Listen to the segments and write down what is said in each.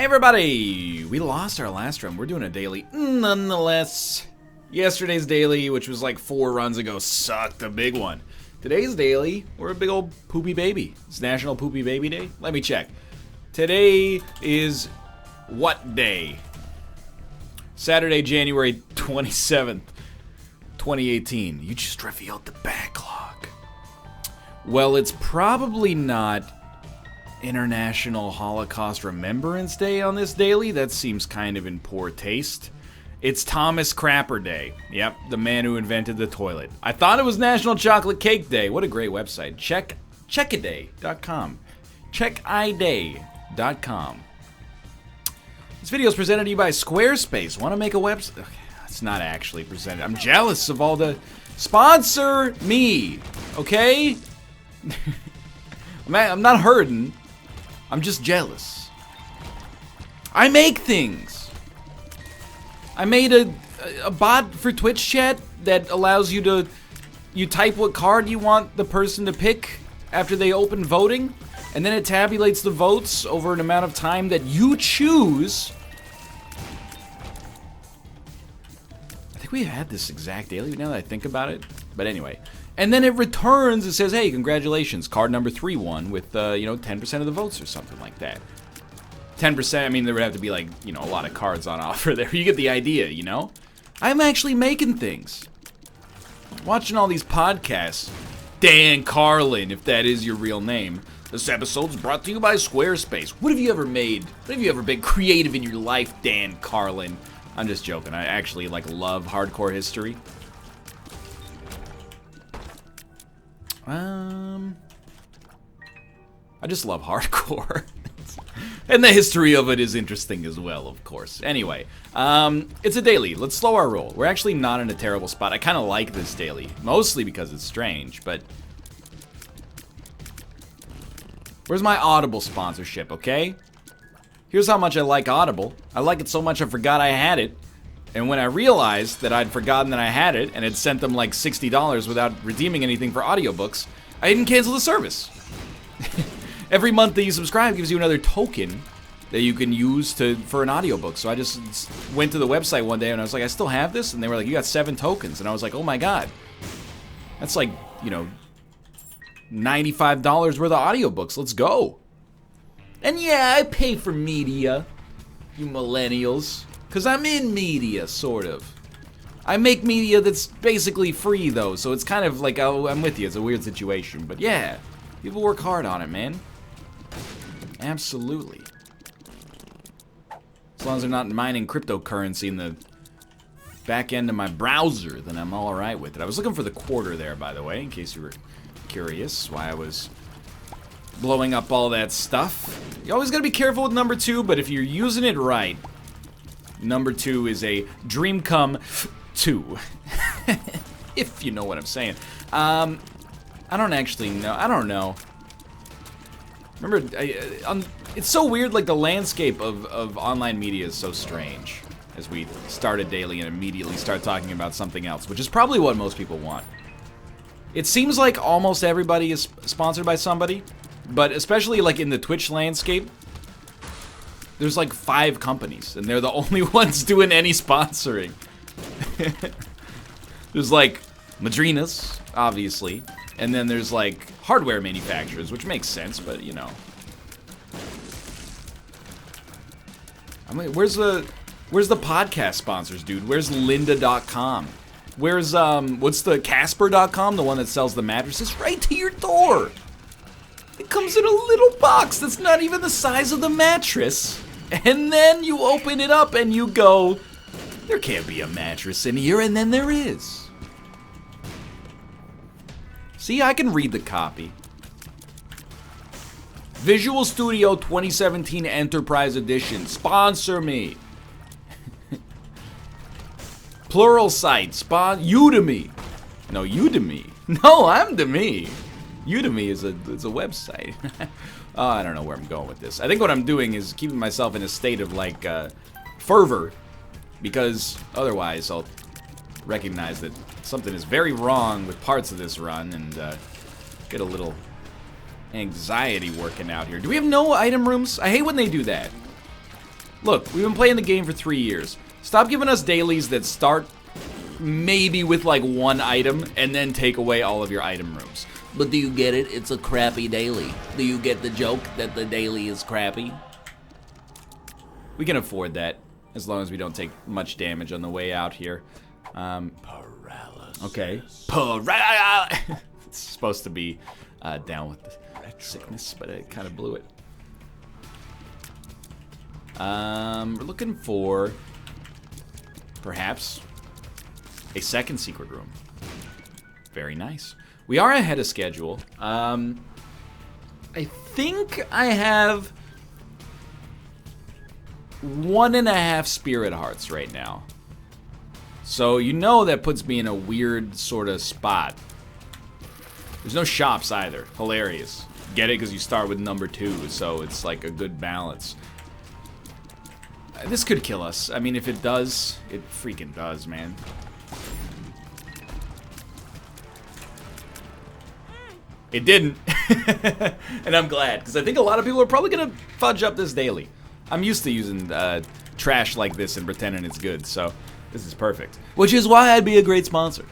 Hey everybody! We lost our last run. We're doing a daily nonetheless. Yesterday's daily, which was like 4 runs ago, sucked a big one. Today's daily, we're a big old poopy baby. It's National Poopy Baby Day. Let me check. Today is what day? Saturday, January 27th, 2018. You just revealed the backlog. Well, it's probably not International Holocaust Remembrance Day on this daily. That seems kind of in poor taste. It's Thomas Crapper Day. Yep, the man who invented the toilet. I thought it was National Chocolate Cake Day. What a great website. Checkiday.com. Checkiday.com. This video is presented to you by Squarespace. Want to make a website? Okay, it's not actually presented. I'm jealous of all the... Sponsor me, okay? I'm not hurting. I'm just jealous. I make things. I made a bot for Twitch chat that allows you to... You type what card you want the person to pick after they open voting, and then it tabulates the votes over an amount of time that you choose. I think we had this exact daily now that I think about it. But anyway. And then it returns, it says, hey, congratulations, card number 3 won with, 10% of the votes or something like that. 10%, I mean, there would have to be, like, a lot of cards on offer there. You get the idea, you know? I'm actually making things. Watching all these podcasts. Dan Carlin, if that is your real name. This episode's brought to you by Squarespace. What have you ever made? What have you ever been creative in your life, Dan Carlin? I'm just joking. I actually, love hardcore history. I just love hardcore. And the history of it is interesting as well, of course. Anyway, it's a daily. Let's slow our roll. We're actually not in a terrible spot. I kind of like this daily, mostly because it's strange, but... Where's my Audible sponsorship, okay? Here's how much I like Audible. I like it so much I forgot I had it. And when I realized that I'd forgotten that I had it and had sent them like $60 without redeeming anything for audiobooks, I didn't cancel the service. Every month that you subscribe gives you another token that you can use for an audiobook. So I just went to the website one day and I was like, I still have this? And they were like, you got 7 tokens. And I was like, oh my god. That's like, $95 worth of audiobooks. Let's go. And yeah, I pay for media, you millennials. Because I'm in media, sort of. I make media that's basically free, though, so it's kind of like, oh, I'm with you. It's a weird situation. But yeah, people work hard on it, man. Absolutely. As long as they're not mining cryptocurrency in the back end of my browser, then I'm all right with it. I was looking for the quarter there, by the way, in case you were curious why I was blowing up all that stuff. You always gotta be careful with number 2, but if you're using it right... Number 2 is a dream come 2. If you know what I'm saying. I don't actually know. I don't know. Remember, it's so weird, the landscape of online media is so strange. As we start a daily and immediately start talking about something else, which is probably what most people want. It seems like almost everybody is sponsored by somebody, but especially in the Twitch landscape, there's 5 companies, and they're the only ones doing any sponsoring. There's Madrinas, obviously, and then there's hardware manufacturers, which makes sense, but I mean, where's the podcast sponsors, dude? Where's lynda.com? Where's what's the Casper.com, the one that sells the mattresses? Right to your door. It comes in a little box that's not even the size of the mattress. And then you open it up and you go, there can't be a mattress in here, and then there is. See, I can read the copy. Visual Studio 2017 Enterprise Edition. Sponsor me. Pluralsight. Udemy. No, Udemy. No, I'm Demi. Udemy is a website. Oh, I don't know where I'm going with this. I think what I'm doing is keeping myself in a state of, fervor. Because otherwise I'll recognize that something is very wrong with parts of this run and get a little anxiety working out here. Do we have no item rooms? I hate when they do that. Look, we've been playing the game for 3 years. Stop giving us dailies that start maybe with like 1 item and then take away all of your item rooms. But do you get it? It's a crappy daily. Do you get the joke that the daily is crappy? We can afford that as long as we don't take much damage on the way out here. Paralysis. Okay. It's supposed to be down with the sickness, but it kind of blew it. We're looking for perhaps a second secret room. Very nice. We are ahead of schedule. I think I have 1.5 spirit hearts right now. So you know that puts me in a weird sort of spot. There's no shops either. Hilarious. Get it? Because you start with number 2, so it's like a good balance. This could kill us. I mean, if it does, it freaking does, man. It didn't. And I'm glad, because I think a lot of people are probably going to fudge up this daily. I'm used to using trash like this and pretending it's good, so this is perfect. Which is why I'd be a great sponsor.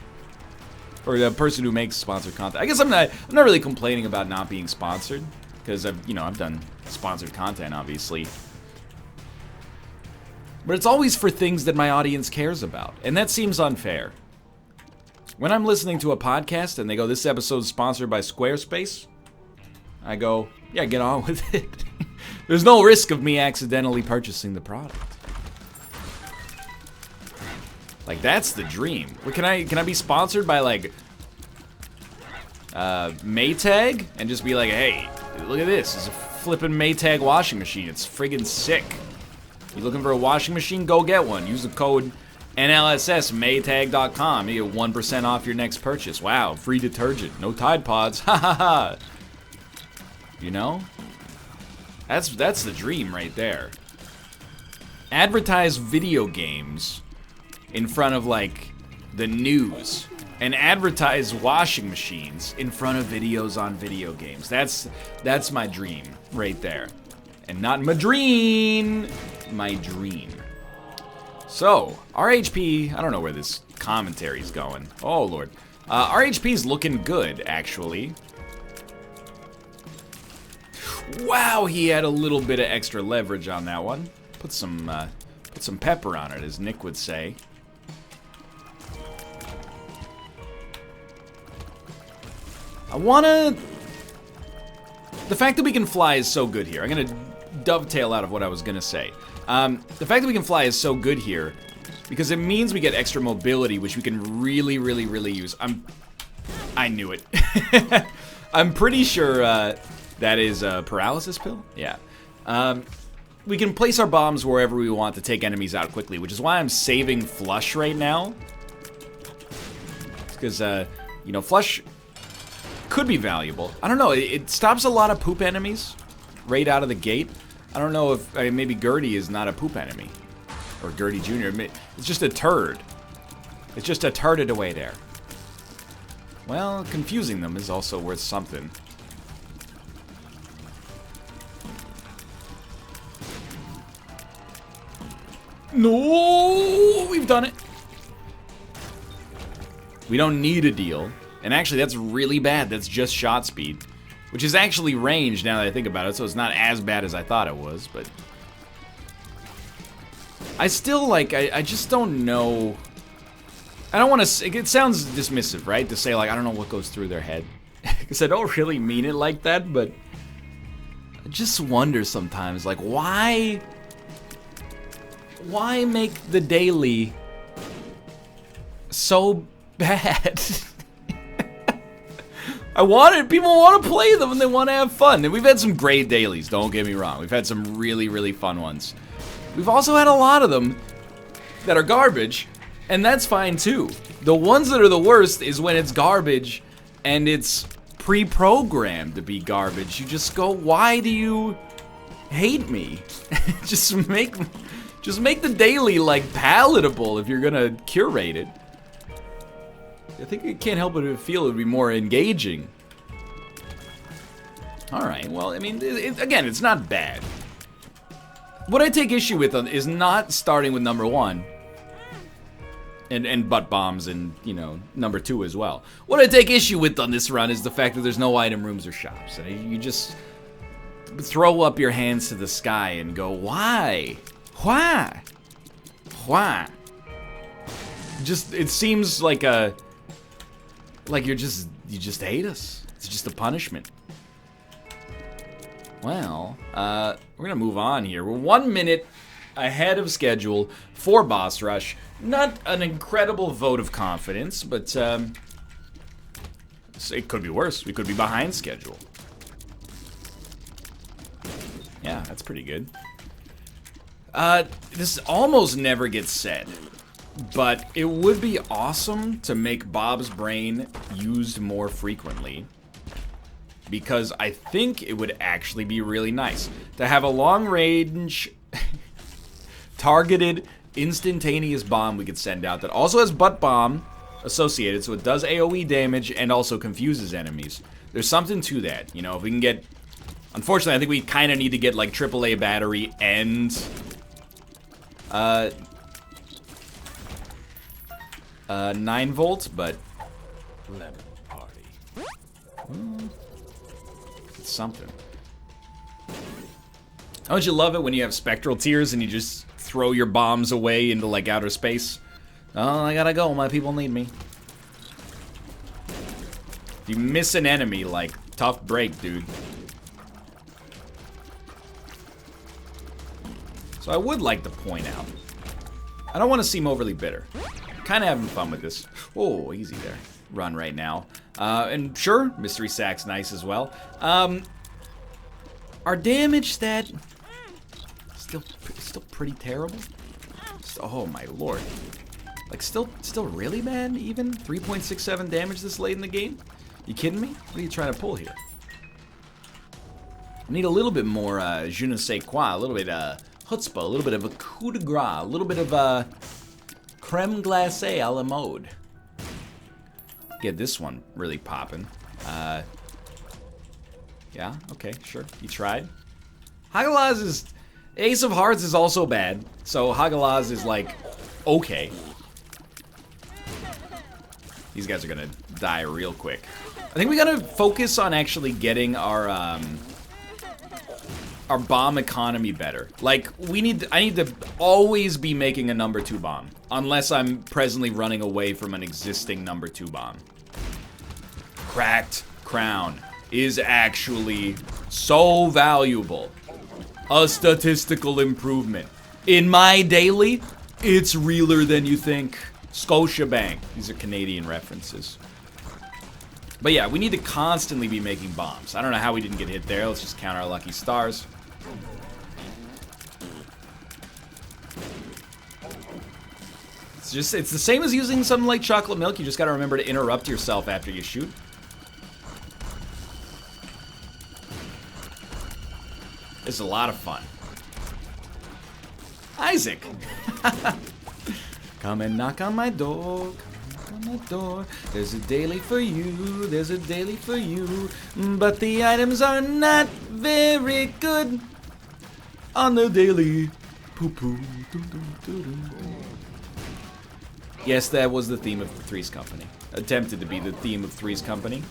Or a person who makes sponsored content. I guess I'm not really complaining about not being sponsored, because I've done sponsored content, obviously. But it's always for things that my audience cares about, and that seems unfair. When I'm listening to a podcast and they go, "This episode is sponsored by Squarespace," I go, "Yeah, get on with it." There's no risk of me accidentally purchasing the product. Like, that's the dream. Well, can I be sponsored by like Maytag and just be like, "Hey, look at this. It's a flippin' Maytag washing machine. It's friggin' sick. You looking for a washing machine? Go get one. Use the code NLSS Maytag.com. You get 1% off your next purchase. Wow, free detergent. No Tide Pods. Ha ha ha. You know? That's the dream right there. Advertise video games in front of like the news, and advertise washing machines in front of videos on video games. That's my dream right there. And not Madreen, my dream. So, our HP, I don't know where this commentary's going. Oh, Lord. Our HP's looking good, actually. Wow, he had a little bit of extra leverage on that one. Put some pepper on it, as Nick would say. The fact that we can fly is so good here. I'm gonna dovetail out of what I was gonna say. The fact that we can fly is so good here because it means we get extra mobility, which we can really, really, really use. I knew it. I'm pretty sure that is a paralysis pill. Yeah. We can place our bombs wherever we want to take enemies out quickly, which is why I'm saving Flush right now. Because, Flush could be valuable. I don't know. It stops a lot of poop enemies right out of the gate. I don't know if maybe Gertie is not a poop enemy. Or Gertie Jr. It's just a turd. It's just a turded away there. Well, confusing them is also worth something. No, we've done it. We don't need a deal. And actually, that's really bad. That's just shot speed. Which is actually range now that I think about it, so it's not as bad as I thought it was, but... I still, I just don't know... I don't want to... It sounds dismissive, right? To say, I don't know what goes through their head. Because I don't really mean it like that, but... I just wonder sometimes, why... Why make the daily so bad? People want to play them and they want to have fun. And we've had some great dailies, don't get me wrong. We've had some really, really fun ones. We've also had a lot of them that are garbage, and that's fine too. The ones that are the worst is when it's garbage and it's pre-programmed to be garbage. You just go, why do you hate me? Just make the daily, palatable if you're gonna curate it. I think it can't help but feel it would be more engaging. Alright, well, I mean, again, it's not bad. What I take issue with is not starting with number 1. And butt bombs and, you know, number 2 as well. What I take issue with on this run is the fact that there's no item rooms or shops. You just throw up your hands to the sky and go, why? Why? Why? Just, it seems like you just hate us. It's just a punishment. Well, we're gonna move on here. We're 1 minute ahead of schedule for Boss Rush. Not an incredible vote of confidence, but it could be worse. We could be behind schedule. Yeah, that's pretty good. This almost never gets said, but it would be awesome to make Bob's Brain used more frequently, because I think it would actually be really nice to have a long-range, targeted, instantaneous bomb we could send out that also has butt bomb associated, so it does AoE damage and also confuses enemies. There's something to that, you know, if we can get... Unfortunately, I think we kind of need to get, like, AAA battery and... 9 volts, but... Lemon party. It's something. Don't you love it when you have spectral tears and you just throw your bombs away into, like, outer space? Oh, I gotta go. My people need me. If you miss an enemy, like, tough break, dude. So I would like to point out, I don't want to seem overly bitter. Kind of having fun with this. Oh, easy there. Run right now. And sure, Mystery Sack's nice as well. Our damage stat still pretty terrible. Oh my lord. Like still really bad even? 3.67 damage this late in the game? You kidding me? What are you trying to pull here? I need a little bit more je ne sais quoi, a little bit chutzpah, a little bit of a coup de grace, a little bit of creme glacé a la mode. Get this one really popping. Yeah, okay, sure. You tried. Hagalaz is... Ace of Hearts is also bad, so Hagalaz is like, okay. These guys are gonna die real quick. I think we gotta focus on actually getting our bomb economy better. Like, I need to always be making a number 2 bomb, unless I'm presently running away from an existing number 2 bomb. Cracked Crown is actually so valuable. A statistical improvement. In my daily, it's realer than you think. Scotiabank. These are Canadian references. But yeah, we need to constantly be making bombs. I don't know how we didn't get hit there. Let's just count our lucky stars. It's the same as using something like chocolate milk. You just gotta remember to interrupt yourself after you shoot. It's a lot of fun. Isaac! Come and knock on my door. Come and knock on my door. There's a daily for you. There's a daily for you. But the items are not very good on the daily. Poo poo. Yes, that was the theme of Three's Company. Attempted to be the theme of Three's Company.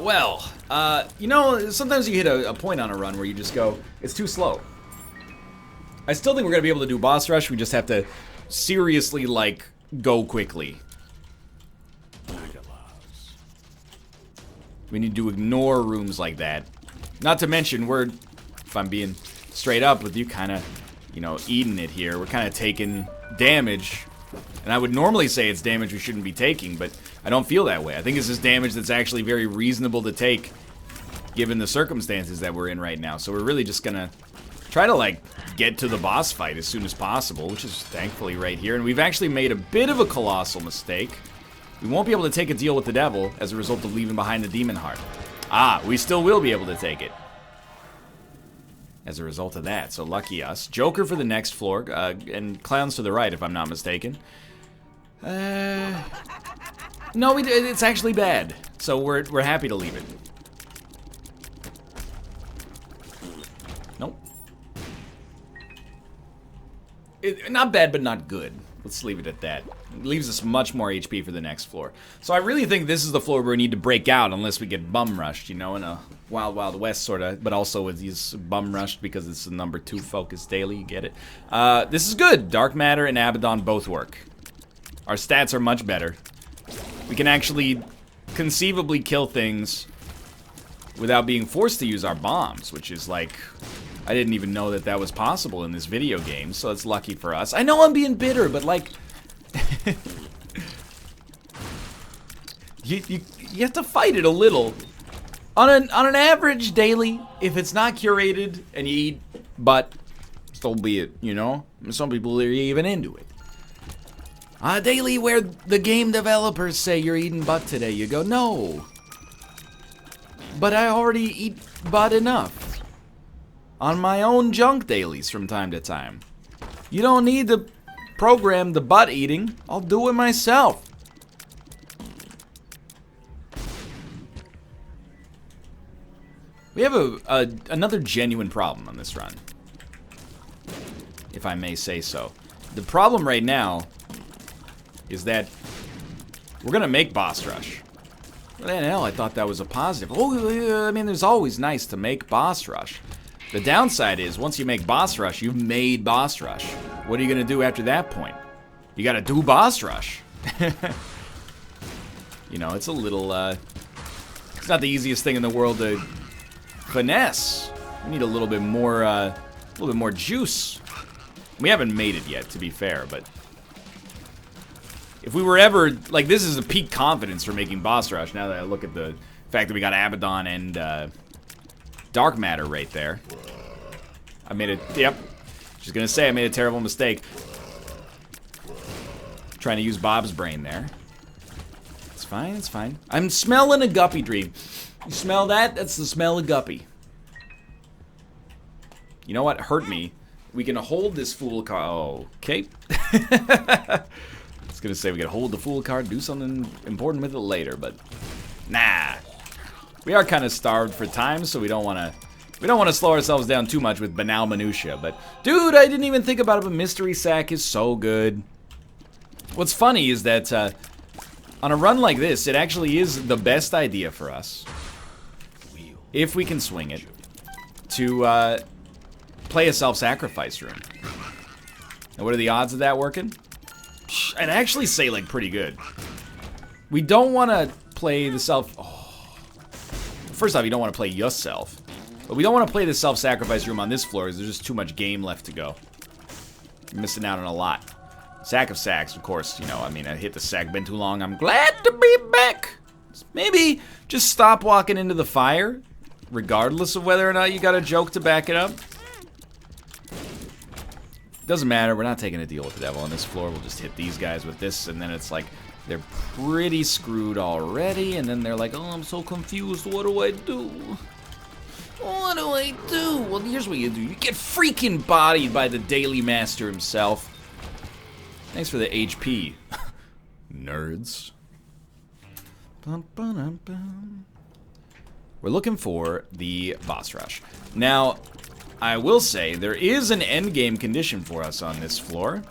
Well, you know, sometimes you hit a point on a run where you just go, it's too slow. I still think we're gonna be able to do boss rush, we just have to seriously, like, go quickly. We need to ignore rooms like that. Not to mention, if I'm being straight up with you, kind of, you know, eating it here. We're kind of taking damage. And I would normally say it's damage we shouldn't be taking, but I don't feel that way. I think it's just damage that's actually very reasonable to take, given the circumstances that we're in right now. So we're really just gonna try to, like, get to the boss fight as soon as possible, which is thankfully right here. And we've actually made a bit of a colossal mistake. We won't be able to take a deal with the devil as a result of leaving behind the demon heart. Ah, we still will be able to take it as a result of that, so lucky us. Joker for the next floor, and clowns to the right, if I'm not mistaken. No, it's actually bad, so we're happy to leave it. Nope. Not bad, but not good. Let's leave it at that. It leaves us much more HP for the next floor. So I really think this is the floor where we need to break out unless we get bum rushed, you know, in a Wild Wild West sort of, but also with these bum rushed because it's the number 2 focus daily, you get it. This is good. Dark Matter and Abaddon both work. Our stats are much better. We can actually conceivably kill things without being forced to use our bombs, which is like... I didn't even know that that was possible in this video game, so it's lucky for us. I know I'm being bitter, but like... you have to fight it a little. On an average daily, if it's not curated and you eat butt, so be it, you know? Some people are even into it. On a daily where the game developers say you're eating butt today, you go, no. But I already eat butt enough. On my own junk dailies from time to time. You don't need to program the butt eating. I'll do it myself. We have another genuine problem on this run, if I may say so. The problem right now is that we're gonna make boss rush. What the hell? I thought that was a positive. Oh, I mean, it's always nice to make boss rush. The downside is, once you make boss rush, you've made boss rush. What are you gonna do after that point? You gotta do boss rush. You know, it's a little, it's not the easiest thing in the world to finesse. We need a little bit more juice. We haven't made it yet, to be fair, but if we were ever, like, this is a peak confidence for making boss rush, now that I look at the fact that we got Abaddon and, Dark Matter right there. I made it, yep. Just gonna say I made a terrible mistake. Trying to use Bob's brain there. It's fine, it's fine. I'm smelling a guppy dream. You smell that? That's the smell of guppy. You know what? Hurt me. We can hold this fool card. Oh, okay. I was gonna say we can hold the fool card, do something important with it later, but nah. We are kind of starved for time, so we don't want to slow ourselves down too much with banal minutia. But dude, I didn't even think about it, but Mystery Sack is so good. What's funny is that on a run like this, it actually is the best idea for us, if we can swing it, to play a self-sacrifice room. And what are the odds of that working? I'd actually say, like, pretty good. We don't want to play the self... Oh. First off, you don't want to play yourself. But we don't want to play the self-sacrifice room on this floor because there's just too much game left to go. You're missing out on a lot. Sack of sacks, of course, you know, I mean, I hit the sack, been too long, I'm glad to be back! Maybe just stop walking into the fire, regardless of whether or not you got a joke to back it up. Doesn't matter, we're not taking a deal with the devil on this floor, we'll just hit these guys with this, and then it's like, they're pretty screwed already, and then they're like, oh, I'm so confused, what do I do? What do I do? Well, here's what you do. You get freaking bodied by the Daily Master himself. Thanks for the HP. Nerds. Bum, ba-dum, bum. We're looking for the boss rush. Now, I will say, there is an endgame condition for us on this floor.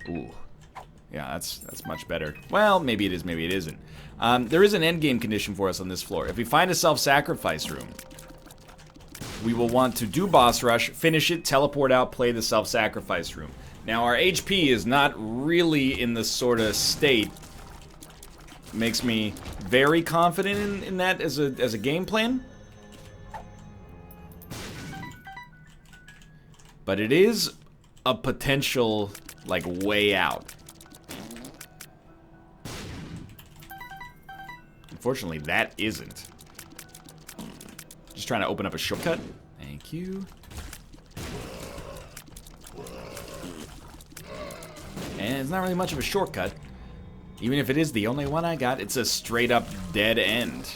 Ooh. Yeah, that's much better. Well, maybe it is, maybe it isn't. There is an endgame condition for us on this floor. If we find a self-sacrifice room, we will want to do boss rush, finish it, teleport out, play the self-sacrifice room. Now, our HP is not really in the sort of state. Makes me very confident in that as a game plan. But it is a potential, like, way out. Unfortunately, that isn't. Just trying to open up a shortcut. Thank you. And it's not really much of a shortcut. Even if it is the only one I got, it's a straight up dead end.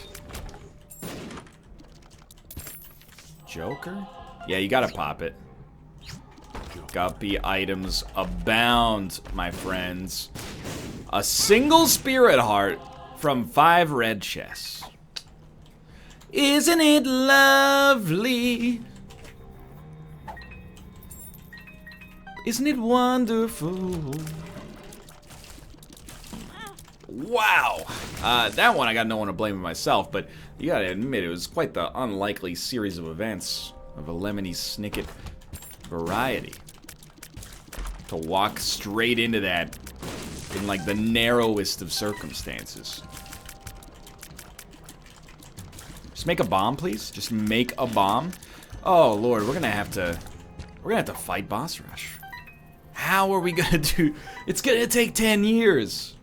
Joker? Yeah, you gotta pop it. Guppy items abound, my friends. A single spirit heart from 5 red chests. Isn't it lovely? Isn't it wonderful? Wow. That one I got no one to blame but myself, but you gotta admit it was quite the unlikely series of events of a Lemony Snicket variety. To walk straight into that in like the narrowest of circumstances. Just make a bomb, please. Just make a bomb. Oh Lord, we're gonna have to fight boss rush. How are we gonna do? It's gonna take 10 years.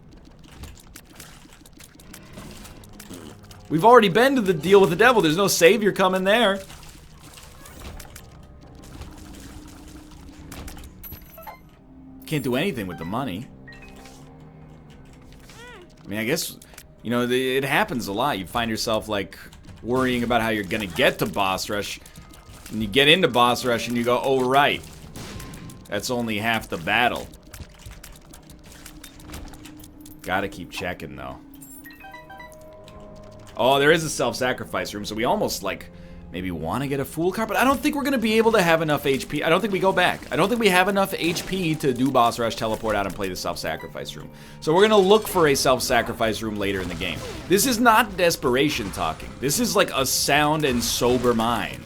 We've already been to the deal with the devil. There's no savior coming there. Can't do anything with the money. I mean, I guess, you know, it happens a lot. You find yourself, like, worrying about how you're gonna get to boss rush. And you get into boss rush and you go, oh, right. That's only half the battle. Gotta keep checking, though. Oh, there is a self-sacrifice room, so we almost, like, maybe want to get a fool card, but I don't think we're going to be able to have enough HP. I don't think we go back. I don't think we have enough HP to do boss rush, teleport out, and play the self-sacrifice room. So we're going to look for a self-sacrifice room later in the game. This is not desperation talking. This is like a sound and sober mind.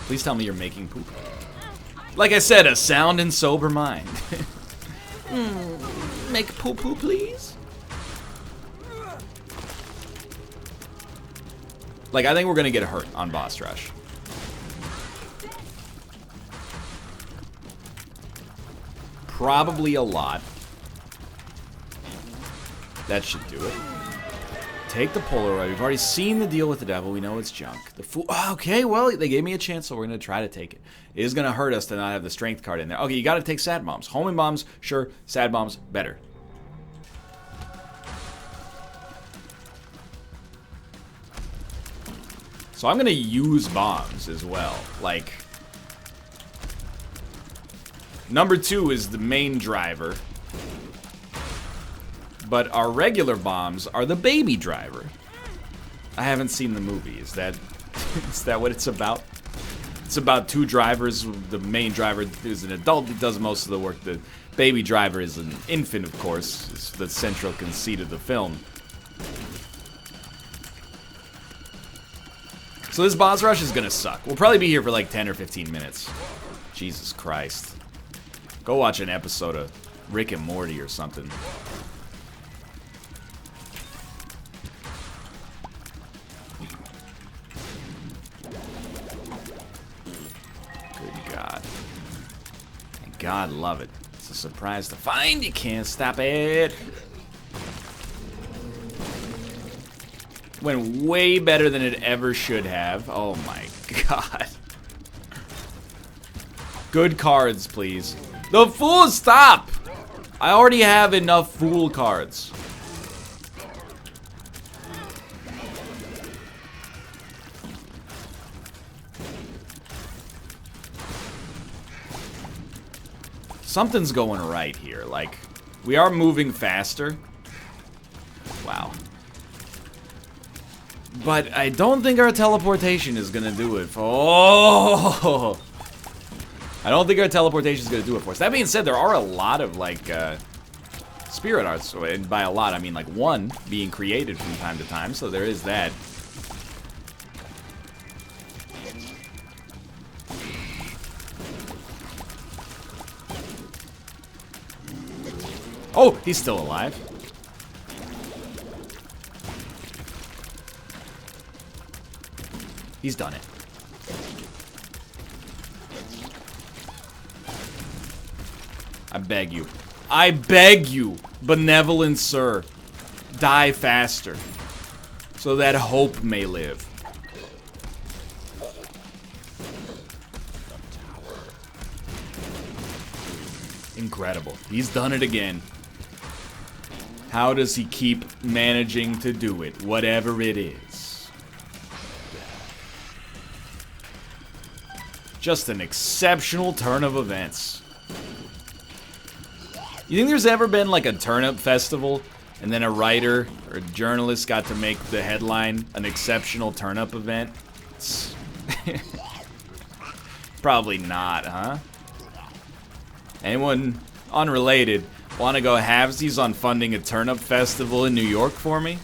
Please tell me you're making poop. Like I said, a sound and sober mind. Make poo-poo, please? Like, I think we're gonna get hurt on boss rush. Probably a lot. That should do it. Take the Polaroid. We've already seen the deal with the devil. We know it's junk. The fool. Okay, well, they gave me a chance, so we're gonna try to take it. It is gonna hurt us to not have the strength card in there. Okay, you gotta take sad bombs. Homing bombs, sure. Sad bombs, better. So I'm gonna use bombs as well. Like, number 2 is the main driver, but our regular bombs are the baby driver. I haven't seen the movie. Is that what it's about? It's about 2 drivers. The main driver is an adult that does most of the work. The baby driver is an infant, of course. It's the central conceit of the film. So this boss rush is gonna suck. We'll probably be here for like 10 or 15 minutes. Jesus Christ. Go watch an episode of Rick and Morty or something. Good God. Thank God, love it. It's a surprise to find. You can't stop it. Went way better than it ever should have. Oh my God. Good cards, please. The fool, stop! I already have enough fool cards. Something's going right here. Like, we are moving faster. Wow. But I don't think our teleportation is gonna do it. Oh! I don't think our teleportation is gonna do it for us. That being said, there are a lot of, like, spirit arts. And by a lot, I mean, like, 1 being created from time to time. So there is that. Oh, he's still alive. He's done it. I beg you. I beg you, benevolent sir. Die faster. So that hope may live. Incredible. He's done it again. How does he keep managing to do it? Whatever it is. Just an exceptional turn of events. You think there's ever been like a turnip festival and then a writer or a journalist got to make the headline an exceptional turnip event? Probably not, huh? Anyone unrelated want to go halvesies on funding a turnip festival in New York for me?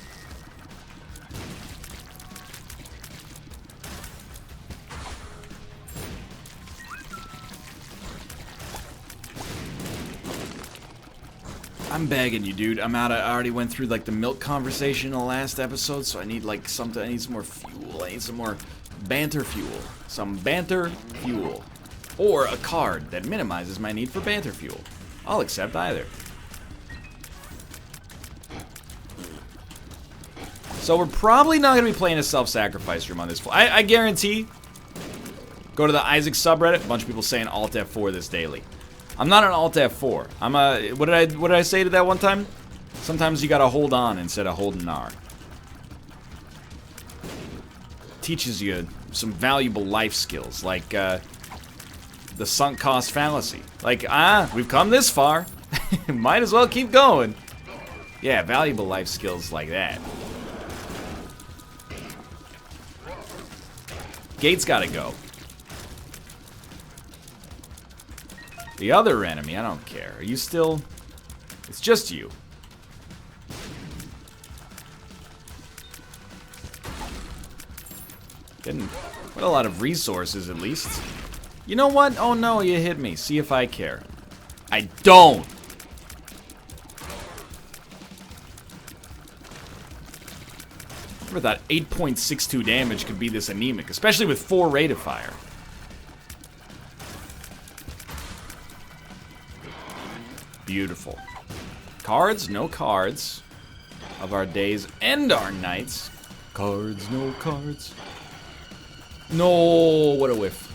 I'm begging you, dude. I'm out. I already went through like the milk conversation in the last episode, so I need like something. I need some more fuel. I need some more banter fuel. Some banter fuel. Or a card that minimizes my need for banter fuel. I'll accept either. So we're probably not going to be playing a self-sacrifice room on this. I guarantee. Go to the Isaac subreddit. A bunch of people saying Alt F4 this daily. I'm not an Alt F4. I'm a. What did I say to that one time? Sometimes you gotta hold on instead of holding R. Teaches you some valuable life skills, like the sunk cost fallacy. Like, we've come this far. Might as well keep going. Yeah, valuable life skills like that. Gate's gotta go. The other enemy, I don't care. Are you still... It's just you. Getting quite a lot of resources, at least. You know what? Oh no, you hit me. See if I care. I don't! Never thought 8.62 damage could be this anemic, especially with 4 rate of fire. Beautiful. Cards? No cards. Of our days and our nights. Cards, no cards. No, what a whiff.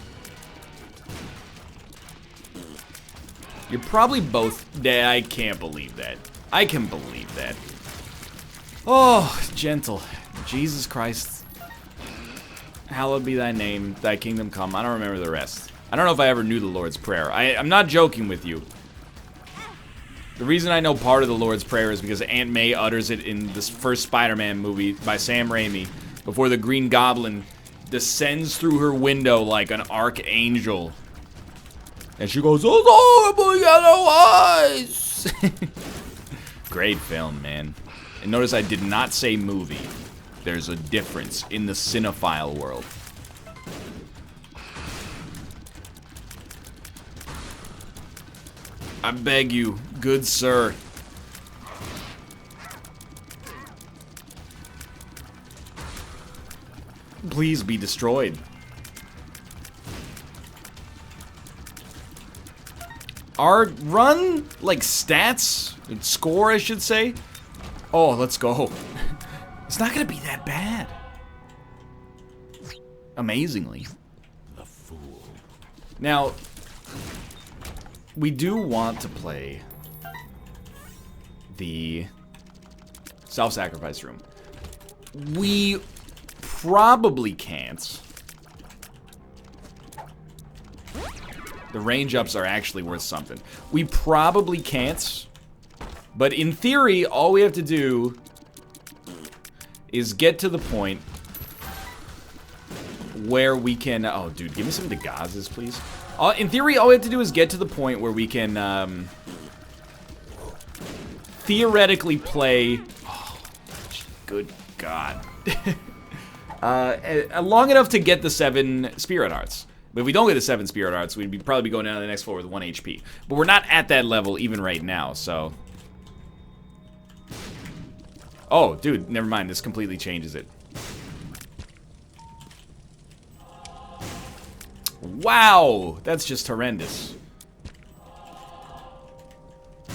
You're probably both dead. I can't believe that. I can believe that. Oh, gentle. Jesus Christ. Hallowed be thy name, thy kingdom come. I don't remember the rest. I don't know if I ever knew the Lord's Prayer. I'm not joking with you. The reason I know part of the Lord's Prayer is because Aunt May utters it in this first Spider-Man movie by Sam Raimi before the Green Goblin descends through her window like an archangel. And she goes, "Those horrible yellow eyes!" Great film, man. And notice I did not say movie. There's a difference in the cinephile world. I beg you, good sir. Please be destroyed. Our run, like stats, score I should say. Oh, let's go. It's not gonna be that bad. Amazingly. The fool. Now, we do want to play the self-sacrifice room. We probably can't. The range ups are actually worth something. We probably can't. But in theory, all we have to do is get to the point where we can... Oh, dude, give me some of the gazes, please. In theory, all we have to do is get to the point where we can theoretically play... Oh, good God. Long enough to get the 7 Spirit Hearts. But if we don't get the 7 Spirit Hearts, we'd probably be going down to the next floor with 1 HP. But we're not at that level even right now, so... Oh, dude, never mind. This completely changes it. Wow! That's just horrendous. I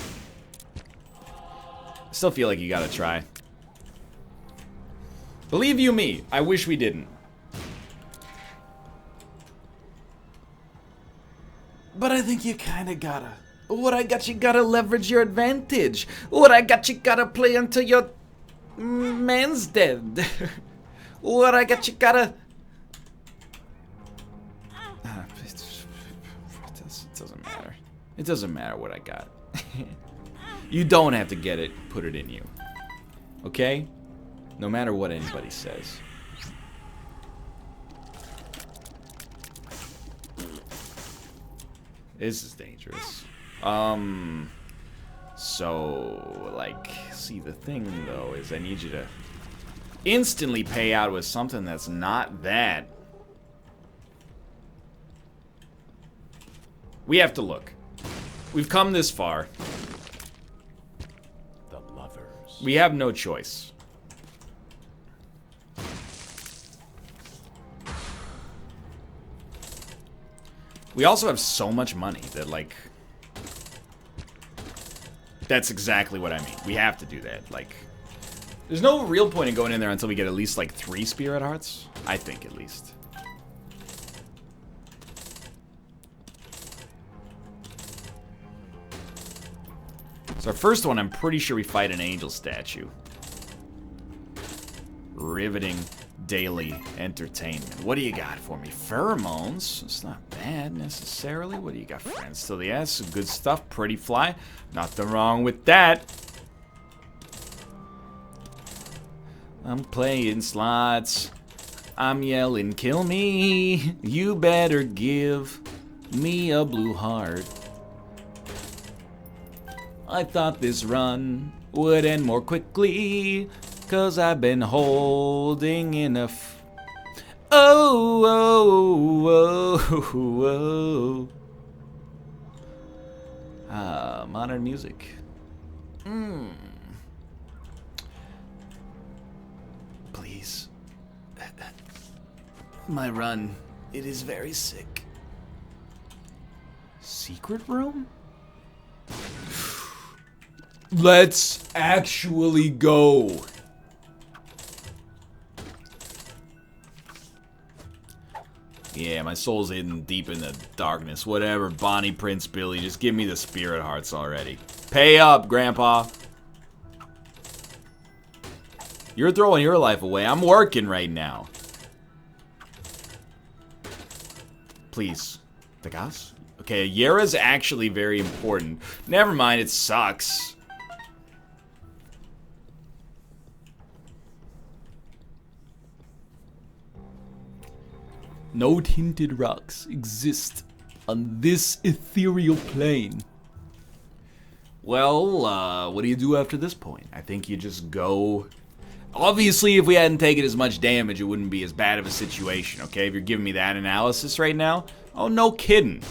still feel like you gotta try. Believe you me, I wish we didn't. But I think you kinda gotta. What I got, you gotta leverage your advantage. What I got, you gotta play until your man's dead. What I got, you gotta... It doesn't matter. It doesn't matter what I got. You don't have to get it, put it in you. Okay? No matter what anybody says. This is dangerous. So, like, see, the thing, though, is I need you to instantly pay out with something that's not that. We have to look. We've come this far. The lovers. We have no choice. We also have so much money that, like... That's exactly what I mean. We have to do that. Like, there's no real point in going in there until we get at least, like, 3 Spirit Hearts. I think, at least. So our first one, I'm pretty sure we fight an angel statue. Riveting daily entertainment. What do you got for me? Pheromones? It's not bad, necessarily. What do you got, friends? To the S, good stuff. Pretty fly. Nothing wrong with that. I'm playing slots. I'm yelling, kill me. You better give me a blue heart. I thought this run would end more quickly, 'cause I've been holding enough. Oh, oh, oh, oh. Modern music. Please. My run, it is very sick. Secret room? Let's actually go. Yeah, my soul's hidden deep in the darkness. Whatever, Bonnie, Prince Billy, just give me the Spirit Hearts already. Pay up, Grandpa. You're throwing your life away. I'm working right now. Please. The gas? Okay, Yera's actually very important. Never mind, it sucks. No tinted rocks exist on this ethereal plane. Well, what do you do after this point? I think you just go... Obviously, if we hadn't taken as much damage, it wouldn't be as bad of a situation, okay? If you're giving me that analysis right now, oh, no kidding.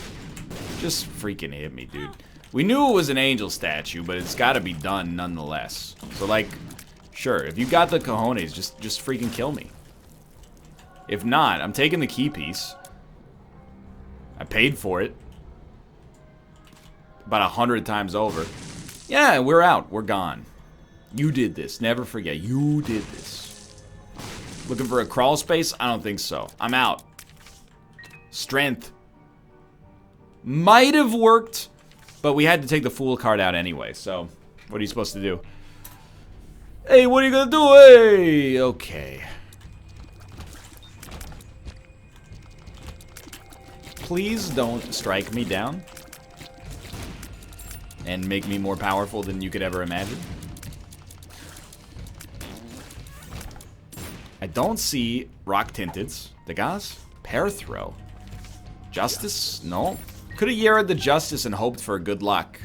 Just freaking hit me, dude. We knew it was an angel statue, but it's gotta be done nonetheless. So, like, sure, if you got the cojones, just freaking kill me. If not, I'm taking the key piece. I paid for it. About 100 times over. Yeah, we're out. We're gone. You did this. Never forget. You did this. Looking for a crawl space? I don't think so. I'm out. Strength. Might have worked, but we had to take the Fool card out anyway, so what are you supposed to do? Hey, what are you gonna do? Hey! Okay. Please don't strike me down and make me more powerful than you could ever imagine. I don't see Rock Tinteds. Degas? Pear Throw. Justice? No. Could have Yera'd the Justice and hoped for good luck.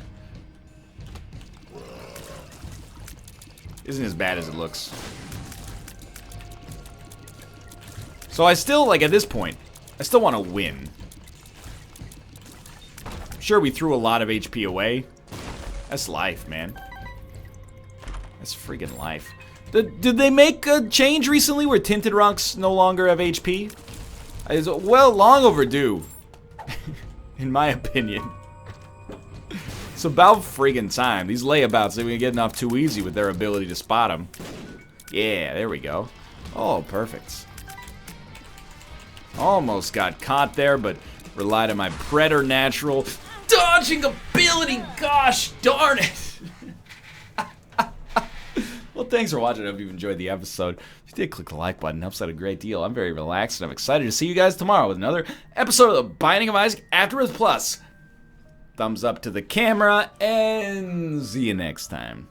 Isn't as bad as it looks. So I still, like, at this point, I still want to win. Sure, we threw a lot of HP away. That's life, man. That's freaking life. Did they make a change recently where Tinted Rocks no longer have HP? It's well, long overdue. In my opinion. It's about friggin' time. These layabouts, they're gonna get off too easy with their ability to spot them. Yeah, there we go. Oh, perfect. Almost got caught there, but relied on my preternatural dodging ability. Gosh darn it. Well, thanks for watching. I hope you enjoyed the episode. If you did, click the like button. It helps out a great deal. I'm very relaxed, and I'm excited to see you guys tomorrow with another episode of The Binding of Isaac Afterbirth Plus. Thumbs up to the camera, and see you next time.